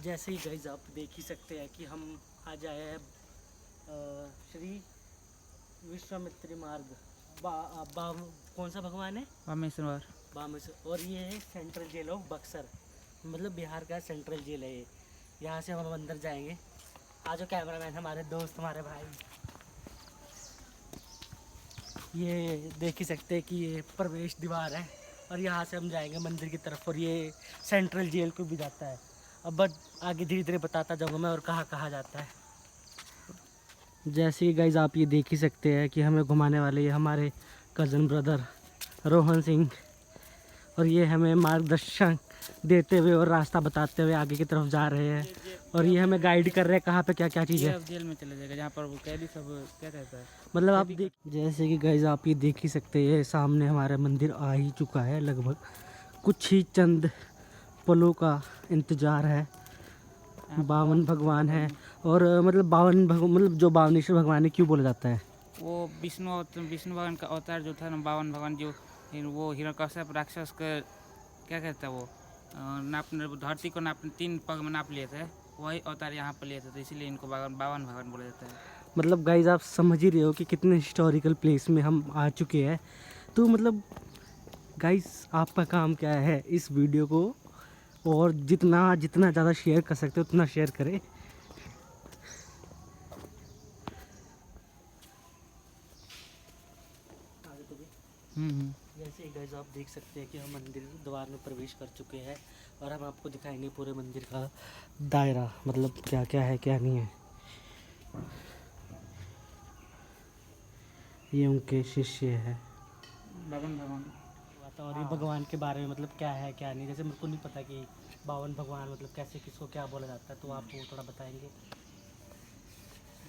जैसे ही गाइस आप देख ही सकते हैं कि हम आज आए हैं श्री विश्वामित्री मार्ग बा, बा कौन सा भगवान है? बामेश्वर। बामेश्वर। और ये है सेंट्रल जेल ऑफ बक्सर, मतलब बिहार का सेंट्रल जेल है ये। यहाँ से हम अंदर जाएंगे। आज जो कैमरामैन हमारे दोस्त हमारे भाई, ये देख ही सकते हैं कि ये प्रवेश द्वार है और यहाँ से हम जाएंगे मंदिर की तरफ और ये सेंट्रल जेल को भी जाता है। अब बट आगे धीरे धीरे बताता जाऊँगा मैं और कहाँ कहाँ जाता है। जैसे कि गाइज आप ये देख ही सकते हैं कि हमें घुमाने वाले ये हमारे कज़न ब्रदर रोहन सिंह, और ये हमें मार्गदर्शन देते हुए और रास्ता बताते हुए आगे की तरफ जा रहे हैं। और ये हमें गाइड कर रहे हैं कहाँ पे क्या क्या चीज़ है। अब जेल में चले जाएगा जहाँ पर वो कैदी सब क्या कहता है। मतलब आप देख, जैसे कि गाइज आप ये देख ही सकते हैं सामने हमारा मंदिर आ ही चुका है। लगभग कुछ ही चंद पलों का इंतज़ार है। बावन भगवान है और मतलब मतलब जो बावनेश्वर भगवान है क्यों बोला जाता है? वो विष्णु भगवान का अवतार जो था ना, बावन भगवान जो वो हिरण्यकश्यप राक्षस का क्या कहता है वो नापने धरती को नापने 3 पग में नाप लिए थे, वही अवतार यहाँ पर लिए थे, तो इसीलिए इनको बावन भगवान बोला जाता है। मतलब गाइज आप समझ ही रहे हो कि कितने हिस्टोरिकल प्लेस में हम आ चुके हैं। तो मतलब गाइज आपका काम क्या है, इस वीडियो को और जितना जितना ज़्यादा शेयर कर सकते हो उतना शेयर करें। जैसे ही गाइस आप देख सकते हैं कि हम मंदिर द्वार में प्रवेश कर चुके हैं और हम आपको दिखाएंगे पूरे मंदिर का दायरा, मतलब क्या क्या है क्या नहीं है। ये उनके शिष्य है बावन भगवान। और ये भगवान के बारे में मतलब क्या है क्या नहीं, जैसे मेरे को नहीं पता कि बावन भगवान मतलब कैसे किसको क्या बोला जाता है, तो आप वो थोड़ा बताएंगे।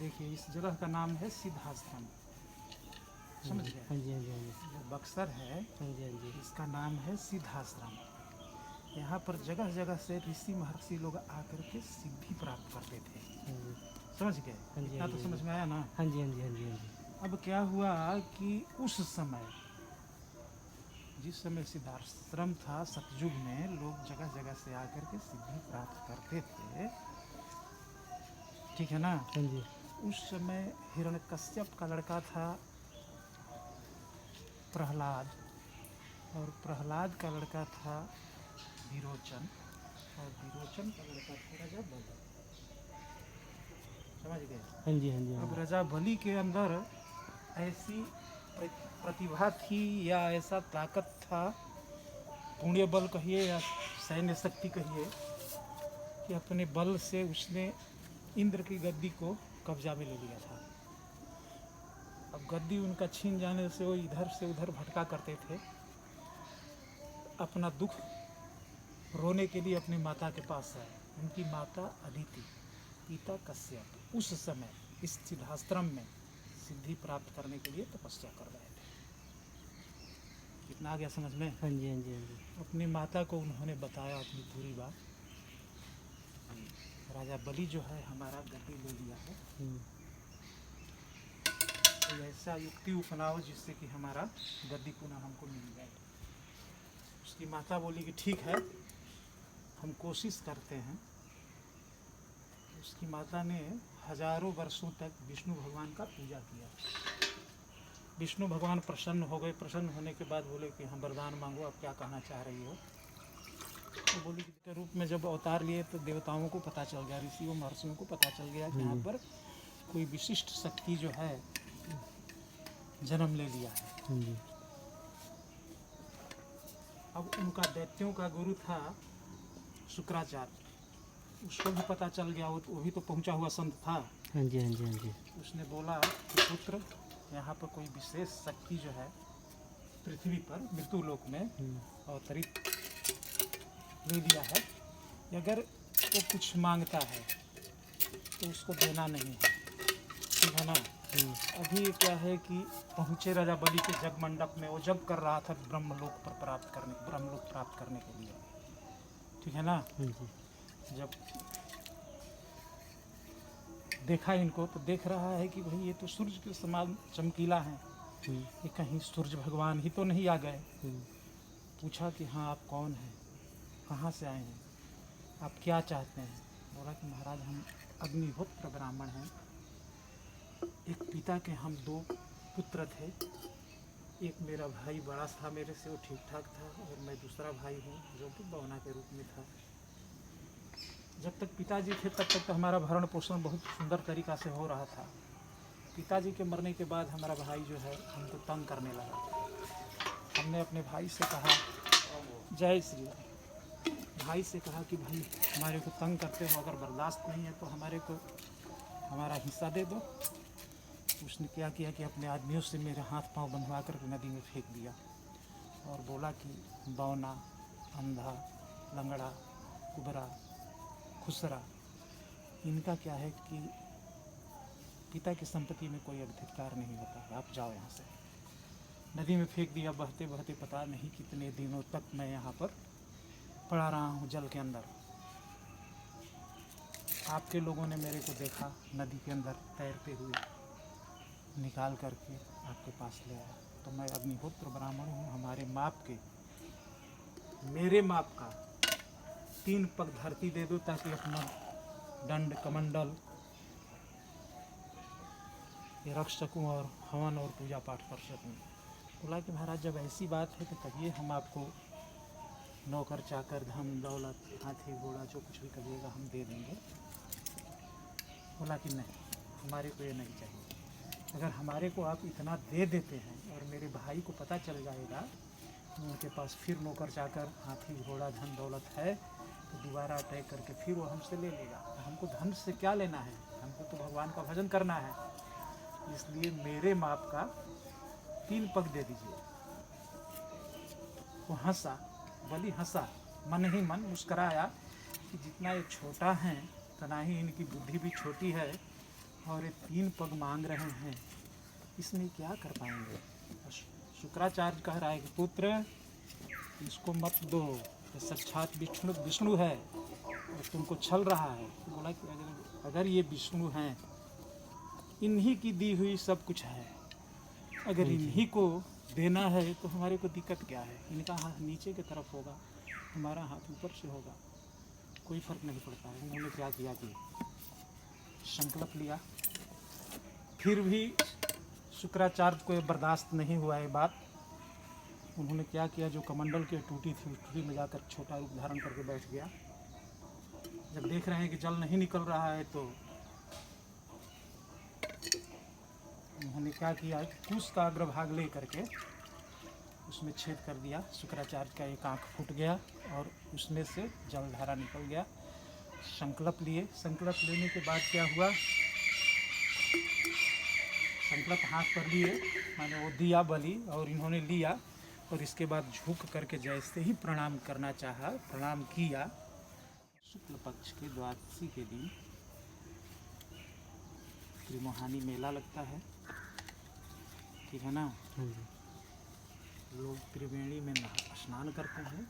देखिए, इस जगह का नाम है सिद्धाश्रम, समझ गए? हाँ जी हाँ जी हाँ जी जो बक्सर है, हाँ जी हाँ जी। इसका नाम है सिद्धाश्रम। यहाँ पर जगह जगह से ऋषि महर्षि लोग आकर के सिद्धि प्राप्त करते थे, हाँ जी समझ गए? हाँ जी इतना हाँ तो जी समझ में आया ना? हाँ जी हाँ जी हाँ जी हाँ जी। अब क्या हुआ कि उस समय, जिस समय सिद्धाश्रम था, सतयुग में लोग जगह जगह से आकर के सिद्धि प्राप्त करते थे, ठीक है ना? हाँ जी उस समय हिरण्यकश्यप का लड़का था प्रहलाद, और प्रहलाद का लड़का था विरोचन, और विरोचन का लड़का था राजा बलि, समझ गए? हाँ जी हाँ जी हाँ अब जी। राजा बलि के अंदर ऐसी प्रतिभा थी या ऐसा ताकत था, पुण्य बल कहिए या सैन्य शक्ति कहिए, कि अपने बल से उसने इंद्र की गद्दी को कब्जा में ले लिया था। अब गद्दी उनका छीन जाने से वो इधर से उधर भटका करते थे, अपना दुख रोने के लिए अपनी माता के पास आए। उनकी माता अदिति, पिता कश्यप उस समय इस सिद्धाश्रम में सिद्धि प्राप्त करने के लिए तपस्या कर रहे थे। कितना आ गया समझ में? हाँ जी हाँ जी हाँ जी। अपनी माता को उन्होंने बताया अपनी पूरी बात, राजा बलि जो है हमारा गद्दी ले लिया है, तो ऐसा युक्ति अपनाओ जिससे कि हमारा गद्दी पुनः हमको मिल जाए। उसकी माता बोली कि ठीक है, हम कोशिश करते हैं। उसकी माता ने हजारों वर्षों तक विष्णु भगवान का पूजा किया। विष्णु भगवान प्रसन्न हो गए। प्रसन्न होने के बाद बोले कि हम वरदान मांगो, आप क्या कहना चाह रही हो? तो बोली के रूप में जब अवतार लिए तो देवताओं को पता चल गया, ऋषियों महर्षियों को पता चल गया कि यहाँ पर कोई विशिष्ट शक्ति जो है जन्म ले लिया है। अब उनका दैत्यों का गुरु था शुक्राचार्य, उसको भी पता चल गया, वो भी तो पहुंचा हुआ संत था। हाँ जी हाँ जी हाँ जी। उसने बोला कि पुत्र, यहाँ पर कोई विशेष शक्ति जो है पृथ्वी पर मृत्यु लोक में अवतरित ले लिया है, अगर वो कुछ मांगता है तो उसको देना नहीं है, ठीक है ना? अभी क्या है कि पहुँचे राजा बलि के जग मंडप में, वो जग कर रहा था ब्रह्मलोक प्राप्त करने के लिए, ठीक है ना? जब देखा इनको तो देख रहा है कि भाई ये तो सूर्य के समान चमकीला है, ये कहीं सूर्य भगवान ही तो नहीं आ गए। पूछा कि हाँ आप कौन हैं, कहाँ से आए हैं, आप क्या चाहते हैं? बोला कि महाराज हम अग्निहोत्र ब्राह्मण हैं, एक पिता के हम 2 पुत्र थे, एक मेरा भाई बड़ा था मेरे से, वो ठीक ठाक था, और मैं दूसरा भाई हूँ जो कि बौना के रूप में था। जब तक पिताजी थे तब तक तो हमारा भरण पोषण बहुत सुंदर तरीक़ा से हो रहा था। पिताजी के मरने के बाद हमारा भाई जो है हमको तंग करने लगा। हमने अपने भाई से कहा, जय श्री राम, भाई से कहा कि भाई हमारे को तंग करते हो, अगर बर्दाश्त नहीं है तो हमारे को हमारा हिस्सा दे दो। उसने क्या किया कि अपने आदमियों से मेरे हाथ पांव बंधवा कर नदी में फेंक दिया और बोला कि बौना, अंधा, लंगड़ा, कुबरा, खुसरा, इनका क्या है कि पिता की संपत्ति में कोई अधिकार नहीं होता है, आप जाओ यहाँ से। नदी में फेंक दिया। बहते बहते पता नहीं कितने दिनों तक मैं यहाँ पर पड़ा रहा हूँ जल के अंदर। आपके लोगों ने मेरे को देखा नदी के अंदर तैरते हुए, निकाल करके आपके पास ले आया। तो मैं अग्निहोत्र ब्राह्मण हूँ, हमारे माप के, मेरे माप का 3 पग धरती दे दो ताकि अपना दंड कमंडल ये रख सकूँ और हवन और पूजा पाठ कर सकूँ। बोला कि महाराज जब ऐसी बात है तो कहिए, हम आपको नौकर चाकर, धन दौलत, हाथी घोड़ा जो कुछ भी कहिएगा हम दे देंगे। बोला कि नहीं, हमारे को ये नहीं चाहिए। अगर हमारे को आप इतना दे देते हैं और मेरे भाई को पता चल जाएगा उनके पास फिर नौकर चाकर, हाथी घोड़ा, धन दौलत है, तो दोबारा अटैक करके फिर वो हमसे ले लेगा। हमको धन से क्या लेना है, हमको तो भगवान का भजन करना है। इसलिए मेरे माप का 3 पग दे दीजिए। वो हंसा, बलि हंसा, मन ही मन मुस्कराया कि जितना ये छोटा है उतना ही इनकी बुद्धि भी छोटी है, और ये 3 पग मांग रहे हैं, इसमें क्या कर पाएंगे। शुक्राचार्य कह रहा है कि पुत्र इसको मत दो, ये साक्षात विष्णु है और तुमको छल रहा है। बोला कि अगर ये विष्णु हैं, इन्हीं की दी हुई सब कुछ है, अगर इन्हीं को देना है तो हमारे को दिक्कत क्या है। इनका हाथ नीचे की तरफ होगा, हमारा हाथ ऊपर से होगा, कोई फर्क नहीं पड़ता है। उन्होंने क्या किया कि संकल्प लिया। फिर भी शुक्राचार्य को बर्दाश्त नहीं हुआ ये बात। उन्होंने क्या किया, जो कमंडल की टूटी थी उस टूटी में जाकर छोटा रूप धारण करके बैठ गया। जब देख रहे हैं कि जल नहीं निकल रहा है तो उन्होंने क्या किया, कुश का अग्रभाग ले करके उसमें छेद कर दिया। शुक्राचार्य का एक आँख फूट गया और उसमें से जलधारा निकल गया। संकल्प लिए। संकल्प लेने के बाद क्या हुआ, संकल्प हाथ पर लिए, मैंने वो दिया बलि और इन्होंने लिया, और इसके बाद झुक करके जैसे ही प्रणाम करना चाहा, प्रणाम किया। शुक्ल पक्ष के द्वादशी के दिन त्रिमोहानी मेला लगता है, ठीक है ना। लोग त्रिवेणी में स्नान करते हैं।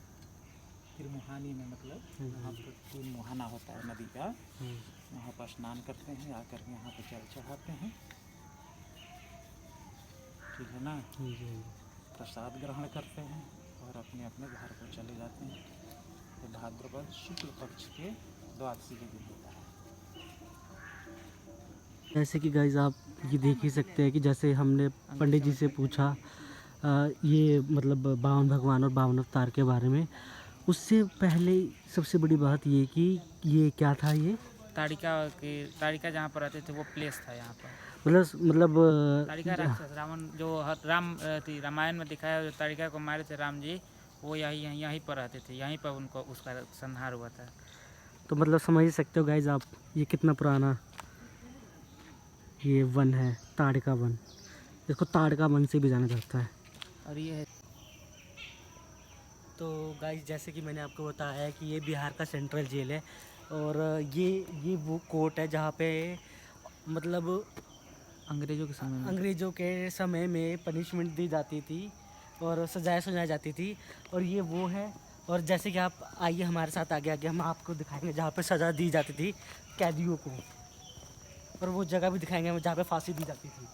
त्रिमोहानी में मतलब यहाँ पर 3 मुहाना होता है नदी का, वहाँ पर स्नान करते हैं, आकर के यहाँ पर जल चढ़ाते हैं, ठीक है ना। प्रसाद ग्रहण करते हैं और अपने अपने घर को चले जाते हैं। तो भाद्रपद शुक्ल पक्ष के द्वादशी के दिन होता है। जैसे कि गाइज आप ये देख ही सकते हैं कि जैसे हमने पंडित जी से पूछा ये मतलब 52 भगवान और 52 अवतार के बारे में, उससे पहले सबसे बड़ी बात ये कि ये क्या था, ये ताड़िका जहाँ पर रहते थे वो प्लेस था यहाँ पर। मतलब ताड़िका राक्षस रावण जो रामायण में दिखाया, जो ताड़िका को मारे थे राम जी, वो यहीं पर रहते थे, यहीं पर उनको उसका संहार हुआ था। तो मतलब समझ ही सकते हो गाइज आप, ये कितना पुराना ये वन है, ताड़िका वन। इसको ताड़िका वन से भी जाना जाता है। और ये है तो गाइस जैसे कि मैंने आपको बताया है कि ये बिहार का सेंट्रल जेल है, और ये वो कोर्ट है जहाँ पे मतलब अंग्रेज़ों के समय में पनिशमेंट दी जाती थी और सजाएं सुनाई जाती थी। और ये वो है, और जैसे कि आप आइए हमारे साथ आगे हम आपको दिखाएंगे जहाँ पे सज़ा दी जाती थी कैदियों को, और वो जगह भी दिखाएंगे जहाँ पे फांसी दी जाती थी।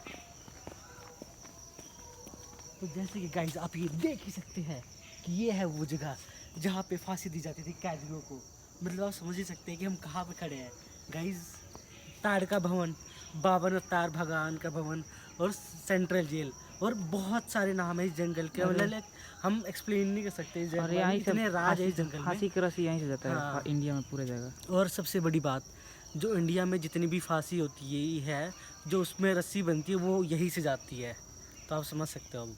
तो जैसे कि गाइस आप ये देख ही सकते हैं कि ये है वो जगह जहाँ पे फांसी दी जाती थी कैदियों को, मतलब आप समझ ही सकते हैं कि हम कहाँ पे खड़े हैं गाइस। ताड़का भवन, 52 अवतार भगवान का भवन और सेंट्रल जेल और बहुत सारे नाम है इस जंगल के। मतलब हम एक्सप्लेन नहीं कर सकते इस जंगल और में, यहाँ इतने राज है इस जंगल में। फांसी का रस्सी यहीं से जाता है हाँ। इंडिया में पूरे जगह। और सबसे बड़ी बात, जो इंडिया में जितनी भी फांसी होती है जो उसमें रस्सी बनती है वो यहीं से जाती है। तो आप समझ सकते हो अब।